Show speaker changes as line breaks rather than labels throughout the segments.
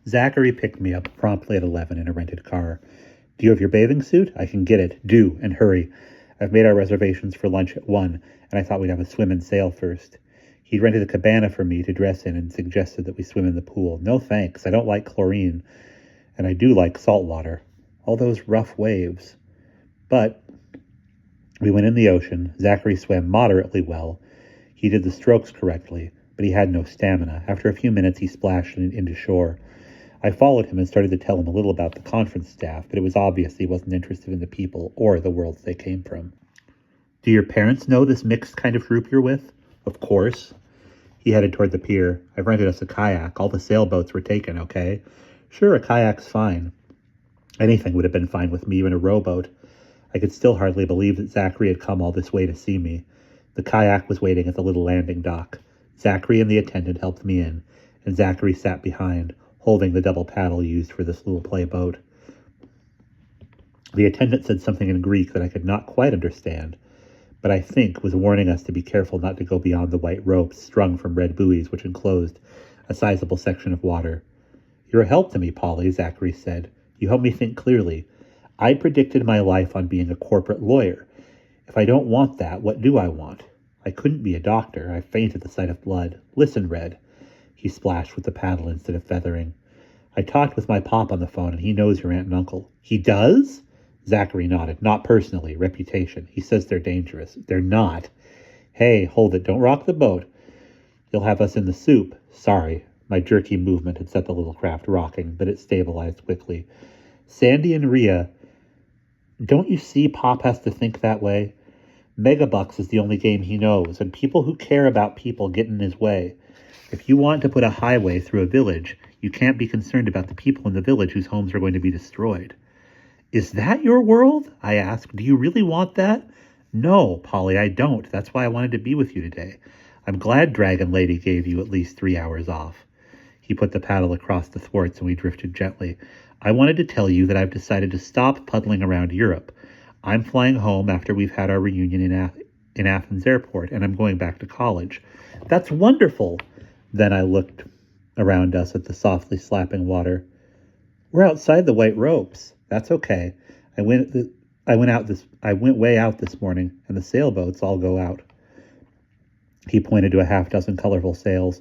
Zachary picked me up promptly at 11 in a rented car. Do you have your bathing suit? I can get it. Do, and hurry. I've made our reservations for lunch at 1, and I thought we'd have a swim and sail first. He'd rented a cabana for me to dress in and suggested that we swim in the pool. No thanks, I don't like chlorine, and I do like salt water. All those rough waves. But we went in the ocean. Zachary swam moderately well. He did the strokes correctly, but he had no stamina. After a few minutes, he splashed into shore. I followed him and started to tell him a little about the conference staff, but it was obvious he wasn't interested in the people or the worlds they came from. Do your parents know this mixed kind of group you're with? Of course. He headed toward the pier. I've rented us a kayak. All the sailboats were taken, okay? Sure, a kayak's fine. Anything would have been fine with me, even a rowboat. I could still hardly believe that Zachary had come all this way to see me. The kayak was waiting at the little landing dock. Zachary and the attendant helped me in, and Zachary sat behind, holding the double paddle used for this little play boat. The attendant said something in Greek that I could not quite understand, but I think was warning us to be careful not to go beyond the white ropes strung from red buoys which enclosed a sizable section of water. You're a help to me, Polly, Zachary said. You help me think clearly. I predicted my life on being a corporate lawyer. If I don't want that, what do I want? I couldn't be a doctor. I faint at the sight of blood. Listen, Red. He splashed with the paddle instead of feathering. I talked with my pop on the phone, and he knows your aunt and uncle. He does? Zachary nodded. Not personally. Reputation. He says they're dangerous. They're not. Hey, hold it. Don't rock the boat. You'll have us in the soup. Sorry. My jerky movement had set the little craft rocking, but it stabilized quickly. Sandy and Rhea, don't you see Pop has to think that way? Megabucks is the only game he knows, and people who care about people get in his way. If you want to put a highway through a village, you can't be concerned about the people in the village whose homes are going to be destroyed. Is that your world? I asked. Do you really want that? No, Polly, I don't. That's why I wanted to be with you today. I'm glad Dragon Lady gave you at least 3 hours off. He put the paddle across the thwarts and we drifted gently. I wanted to tell you that I've decided to stop puddling around Europe. I'm flying home after we've had our reunion in Athens airport, and I'm going back to college. That's wonderful. Then I looked around us at the softly slapping water. We're outside the white ropes. That's okay. I went way out this morning, and the sailboats all go out. He pointed to a half-dozen colorful sails.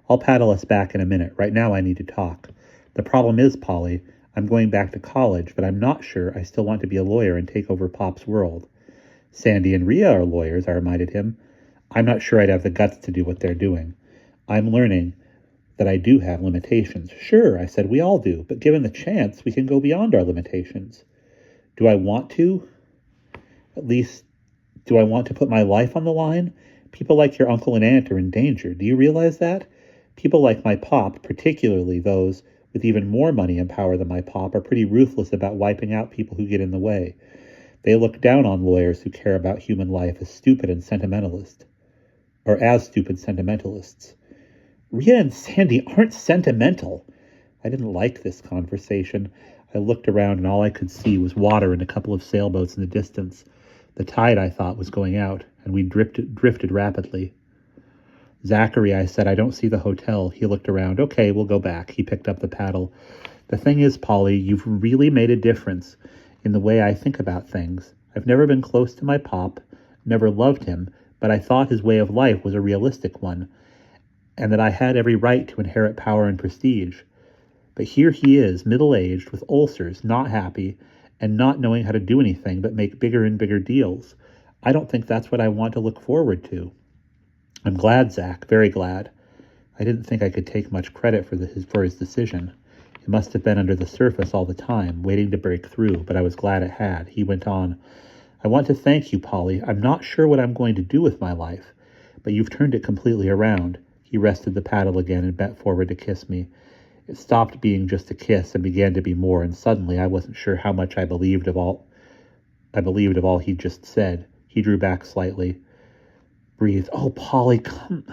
I'll paddle us back in a minute. Right now I need to talk. The problem is, Polly, I'm going back to college, but I'm not sure I still want to be a lawyer and take over Pop's world. Sandy and Rhea are lawyers, I reminded him. I'm not sure I'd have the guts to do what they're doing. I'm learning that I do have limitations. Sure, I said, we all do, but given the chance, we can go beyond our limitations. Do I want to? At least, do I want to put my life on the line? People like your uncle and aunt are in danger. Do you realize that? People like my pop, particularly those with even more money and power than my pop, are pretty ruthless about wiping out people who get in the way. They look down on lawyers who care about human life as stupid sentimentalists. Rhea and Sandy aren't sentimental. I didn't like this conversation. I looked around and all I could see was water and a couple of sailboats in the distance. The tide, I thought, was going out, and we drifted rapidly. Zachary, I said, I don't see the hotel. He looked around. Okay, we'll go back. He picked up the paddle. The thing is, Polly, you've really made a difference in the way I think about things. I've never been close to my pop, never loved him, but I thought his way of life was a realistic one, and that I had every right to inherit power and prestige. But here he is, middle-aged, with ulcers, not happy, and not knowing how to do anything but make bigger and bigger deals. I don't think that's what I want to look forward to. I'm glad, Zach, very glad. I didn't think I could take much credit for his decision. It must have been under the surface all the time, waiting to break through, but I was glad it had. He went on, I want to thank you, Polly. I'm not sure what I'm going to do with my life, but you've turned it completely around. He rested the paddle again and bent forward to kiss me. It stopped being just a kiss and began to be more, and suddenly I wasn't sure how much I believed of all he'd just said. He drew back slightly, breathed, Oh, Polly, come.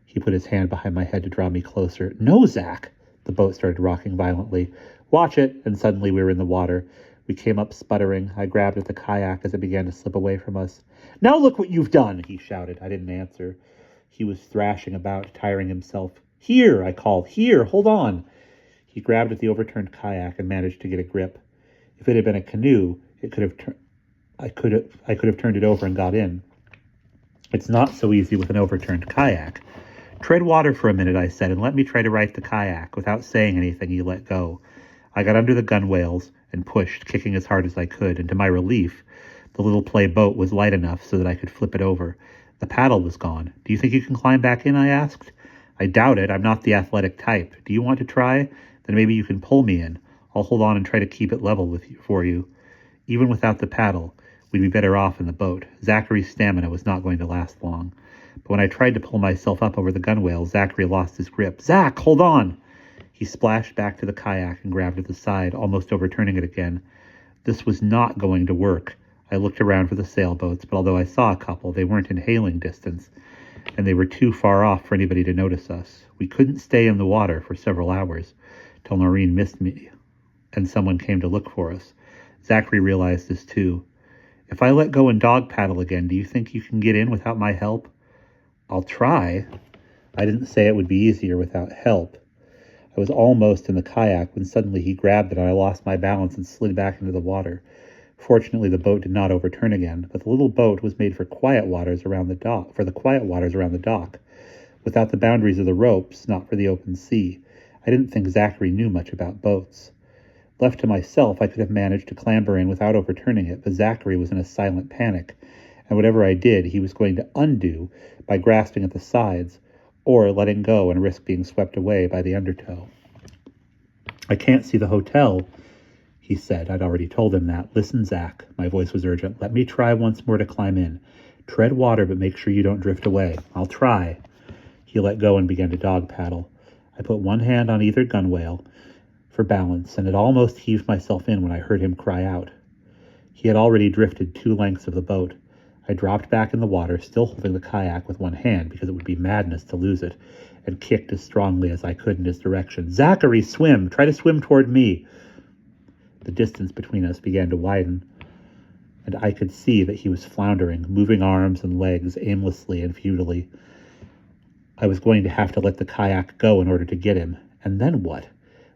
He put his hand behind my head to draw me closer. No, Zach. The boat started rocking violently. Watch it, and suddenly we were in the water. We came up sputtering. I grabbed at the kayak as it began to slip away from us. Now look what you've done, he shouted. I didn't answer. He was thrashing about, tiring himself. Here, I called. Here, hold on. He grabbed at the overturned kayak and managed to get a grip. If it had been a canoe, I could have turned it over and got in. It's not so easy with an overturned kayak. Tread water for a minute, I said, and let me try to right the kayak. Without saying anything, he let go. I got under the gunwales and pushed, kicking as hard as I could, and to my relief, the little play boat was light enough so that I could flip it over. The paddle was gone. Do you think you can climb back in? I asked. I doubt it. I'm not the athletic type. Do you want to try? Then maybe you can pull me in. I'll hold on and try to keep it level for you. Even without the paddle, we'd be better off in the boat. Zachary's stamina was not going to last long. But when I tried to pull myself up over the gunwale, Zachary lost his grip. Zach, hold on! He splashed back to the kayak and grabbed at the side, almost overturning it again. This was not going to work. I looked around for the sailboats, but although I saw a couple, they weren't in hailing distance, and they were too far off for anybody to notice us. We couldn't stay in the water for several hours, till Noreen missed me, and someone came to look for us. Zachary realized this too. If I let go and dog paddle again, do you think you can get in without my help? I'll try. I didn't say it would be easier without help. I was almost in the kayak when suddenly he grabbed it and I lost my balance and slid back into the water. Fortunately, the boat did not overturn again, but the little boat was made for the quiet waters around the dock, without the boundaries of the ropes, not for the open sea. I didn't think Zachary knew much about boats. Left to myself, I could have managed to clamber in without overturning it, but Zachary was in a silent panic, and whatever I did, he was going to undo by grasping at the sides, or letting go and risk being swept away by the undertow. I can't see the hotel, he said. I'd already told him that. Listen, Zach, my voice was urgent. Let me try once more to climb in. Tread water, but make sure you don't drift away. I'll try. He let go and began to dog paddle. I put one hand on either gunwale for balance, and had almost heaved myself in when I heard him cry out. He had already drifted 2 lengths of the boat. I dropped back in the water, still holding the kayak with one hand, because it would be madness to lose it, and kicked as strongly as I could in his direction. Zachary, swim! Try to swim toward me! The distance between us began to widen, and I could see that he was floundering, moving arms and legs aimlessly and futilely. I was going to have to let the kayak go in order to get him. And then what?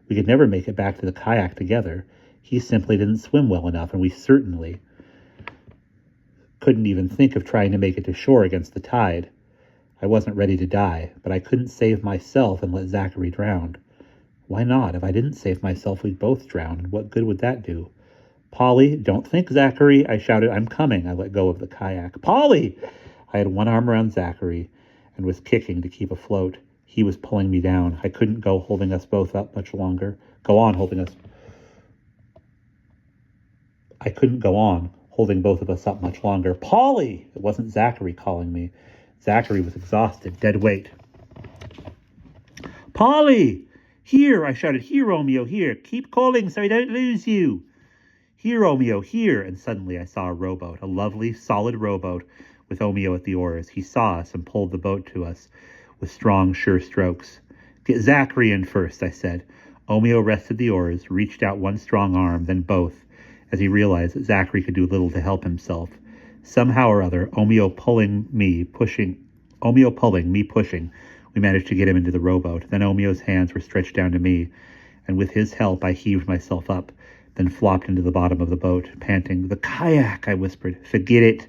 We could never make it back to the kayak together. He simply didn't swim well enough, and we certainly couldn't even think of trying to make it to shore against the tide. I wasn't ready to die, but I couldn't save myself and let Zachary drown. Why not? If I didn't save myself, we'd both drown, and what good would that do? Polly, don't think, Zachary, I shouted. I'm coming. I let go of the kayak. Polly! I had one arm around Zachary and was kicking to keep afloat. He was pulling me down. I couldn't go holding us both up much longer. I couldn't go on holding both of us up much longer. Polly! It wasn't Zachary calling me. Zachary was exhausted, dead weight. Polly! Here, I shouted. Here, Romeo, here. Keep calling so I don't lose you. Here, Romeo, here. And suddenly I saw a rowboat, a lovely, solid rowboat with Romeo at the oars. He saw us and pulled the boat to us with strong, sure strokes. Get Zachary in first, I said. Romeo rested the oars, reached out one strong arm, then both, as he realized that Zachary could do little to help himself. Somehow or other, Romeo pulling, me pushing, we managed to get him into the rowboat. Then Romeo's hands were stretched down to me, and with his help I heaved myself up, then flopped into the bottom of the boat, panting. The kayak, I whispered. Forget it,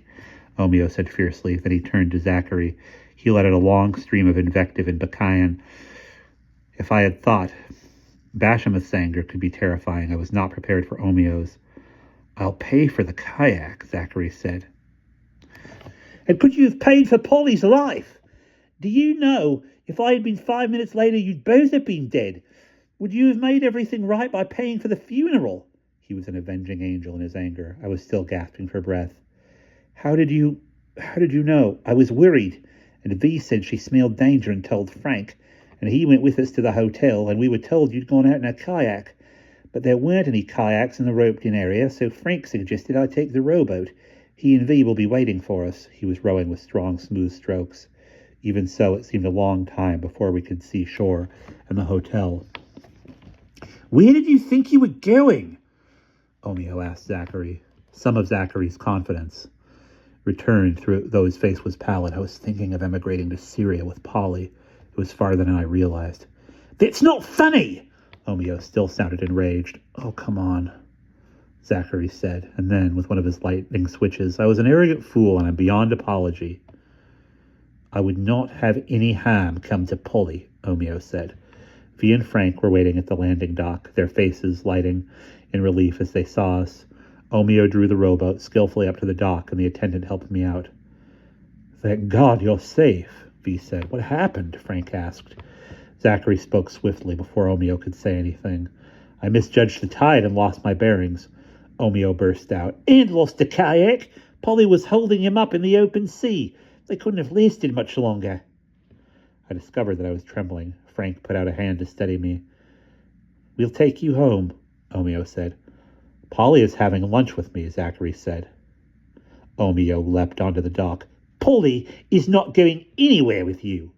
Romeo said fiercely. Then he turned to Zachary. He let out a long stream of invective and Bacchaean. If I had thought Bashamuth's anger could be terrifying, I was not prepared for Romeo's. I'll pay for the kayak, Zachary said. And could you have paid for Polly's life? Do you know, if I had been 5 minutes later, you'd both have been dead. Would you have made everything right by paying for the funeral? He was an avenging angel in his anger. I was still gasping for breath. How did you know? I was worried, and V said she smelled danger and told Frank, and he went with us to the hotel, and we were told you'd gone out in a kayak. But there weren't any kayaks in the roped-in area, so Frank suggested I take the rowboat. He and V will be waiting for us. He was rowing with strong, smooth strokes. Even so, it seemed a long time before we could see shore and the hotel. Where did you think you were going? Romeo asked Zachary. Some of Zachary's confidence returned though his face was pallid. I was thinking of emigrating to Syria with Polly. It was farther than I realized. That's not funny, Omeo still sounded enraged. "Oh, come on," Zachary said, and then, with one of his lightning switches, "I was an arrogant fool, and I'm beyond apology." "I would not have any harm come to Polly," Omeo said. Vi and Frank were waiting at the landing dock, their faces lighting in relief as they saw us. Omeo drew the rowboat skillfully up to the dock, and the attendant helped me out. "Thank God you're safe," Vi said. "What happened?" Frank asked. Zachary spoke swiftly before Omeo could say anything. "I misjudged the tide and lost my bearings," Omeo burst out. "And lost the kayak! Polly was holding him up in the open sea. They couldn't have lasted much longer." I discovered that I was trembling. Frank put out a hand to steady me. "We'll take you home," Omeo said. "Polly is having lunch with me," Zachary said. Omeo leapt onto the dock. "Polly is not going anywhere with you."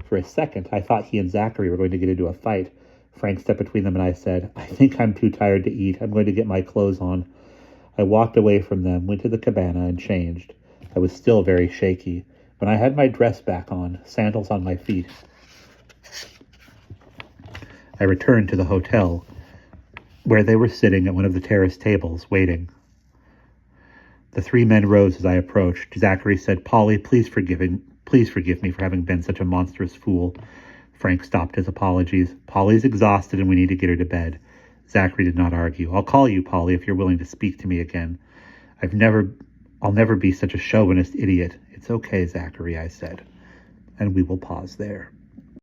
For a second, I thought he and Zachary were going to get into a fight. Frank stepped between them and I said, "I think I'm too tired to eat. I'm going to get my clothes on." I walked away from them, went to the cabana, and changed. I was still very shaky. When I had my dress back on, sandals on my feet, I returned to the hotel, where they were sitting at one of the terrace tables, waiting. The three men rose as I approached. Zachary said, "Polly, please forgive me for having been such a monstrous fool." Frank stopped his apologies. "Polly's exhausted and we need to get her to bed." Zachary did not argue. "I'll call you, Polly, if you're willing to speak to me again. I'll never be such a chauvinist idiot." "It's okay, Zachary," I said. And we will pause there.